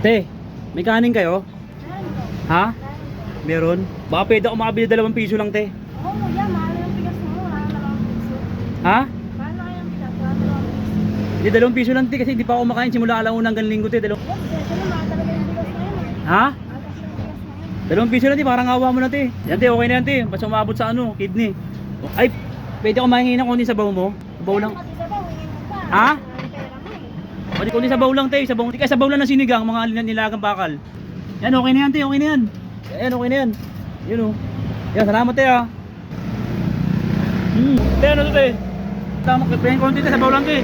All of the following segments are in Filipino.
Te, may kanin kayo? Ha? Meron? Baka pwede ako makabili 2 piso lang, te. Oo, kuya, mahal yung bigas mo. Wala na 2 piso. Ha? Mahal na kayang bigas. Wala na 2 piso. Hindi, 2 piso lang, te, kasi hindi pa ako makain simula alauna hanggang linggo, te. Yes, kasi mahal talaga yung bigas na yun. Ha? Mahal kasi yung bigas na yun. 2 piso lang, te, parang awa mo na, te. Yan, te, okay na yan, te. Basta umabot sa ano, kidney. Ay, pwede ako mahingi ng konti sabaw mo? Sabaw lang. Pati sabaw, hingin mo pa. Ha? Wala na pera mo eh. Pwede konti sabaw lang, te. Sabaw, di ka sabaw lang ng sinigang, mga nilagang bakal. Yan, okay na yan, te, okay na yan. Yan, okay na yan. Yun, oh. Yan, salamat, te, ah. Te, ano to, te? Tama, pwede konti, te, sabaw lang, te.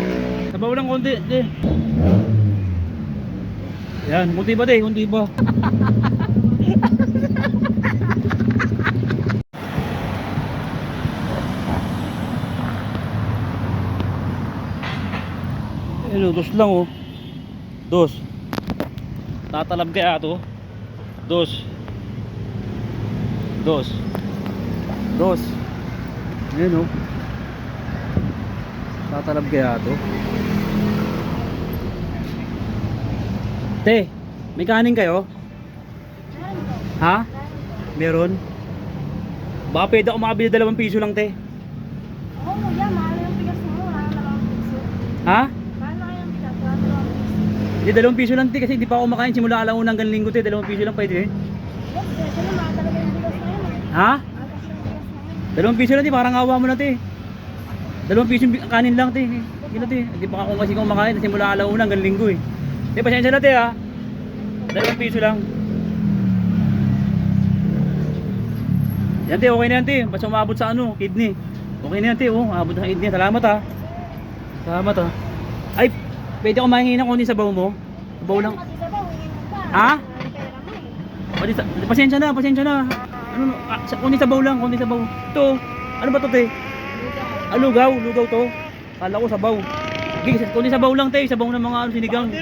Sabaw lang konti, te. Yan, kunti ba, te? Kunti ba? Hello, dos lang, oh. Dos. Tatalab kaya to? Dos. Dos. Dos. Ayan, oh. Tatalab kaya to? Te, may kanin kayo? Meron po. Ha? Meron po. Meron? Baka pwede ako makabili 2 piso lang, te. Oo, kuya, mahal yung bigas mo. Wala na 2 piso. Ha? Mahal na kayang bigas. Wala na 2 piso. Hindi, 2 piso lang, te, kasi hindi pa ako makain simula alauna hanggang linggo, te. 2 piso lang pwede, eh. Yes, kasi mahal talaga yung bigas na yun. Ha? Mahal kasi yung bigas na yun. 2 piso lang, te, parang awa mo na, te. 2 piso yung kanin lang, te. Hindi, te. Hindi pa ako kasi kumakain simula alauna hanggang linggo, eh. Te, pasensya na, te, ha. 2 piso lang. Yan, te, okay na yan, te. Basta umabot sa ano, kidney. Okay na yan, te, oh. Umabot sa kidney. Salamat, ha. Salamat, ha. Ay, pwede ako mahingi ng konti sabaw mo? Sabaw lang. Pati sabaw, hingin mo pa. Ha? Wala na pera mo eh. Pasensya na, pasensya na. Ano, konti sabaw lang, konti sabaw. Ito, ano ba to, te? Lugaw, lugaw to. Kala ko sabaw. Sige, konti sabaw lang, te. Sabaw ng mga sinigang.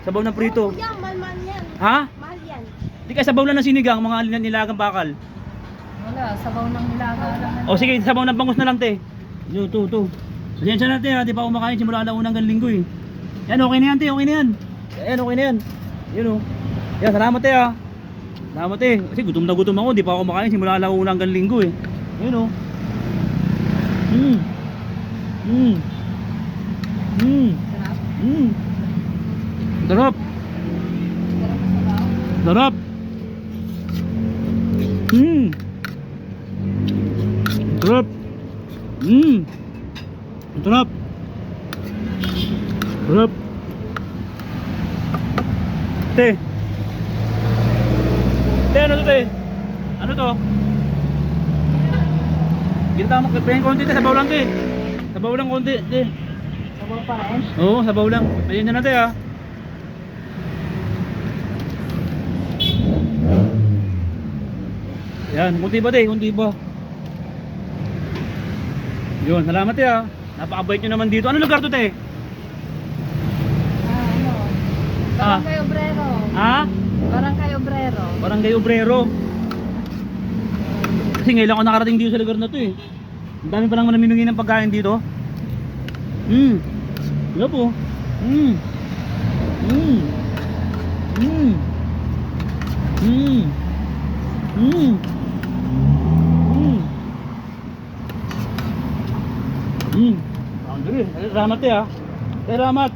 Sabaw ng prito. Oo, kuya, mahal yan. Ha? Mahal yan. Di ka sabaw lang ng sinigang, mga nilagang bakal. Wala, sabaw ng nilaga lang. O sige, sabaw ng bangus na lang, te. Yo, to. Pasensya na, te, ha. Di pa ako makain simula alauna hanggang linggo, eh. Yan, okay na yan, te. Okay na yan. Yan, okay na yan. Yun, oh. Yan, salamat, te, ha. Salamat, te. Kasi gutom na gutom ako. Di pa ako makain simula alauna hanggang linggo, eh. Yun, oh. Sarap. Sarap. Sarap. Sarap. Sarap. Te. Te, ano to, te? Ano to? Ginta mo, pwede konti, te. Sabaw lang, te. Sabaw lang konti, te. Sabaw pa rin? Oo, sabaw lang. Ayun na, te, ha. Yan, kunti ba, te? Kunti ba? Yun, salamat, te, ha. Napakabait nyo naman dito. Ano lugar to, te? Ano? Barangay Obrero. Ha? Barangay Obrero. Barangay Obrero. Kasi ngayon lang ako nakarating dito sa lugar na to, eh. Ang dami pa lang namimingi ng pagkain dito. Wala po. Salamat, eh, ha. Salamat.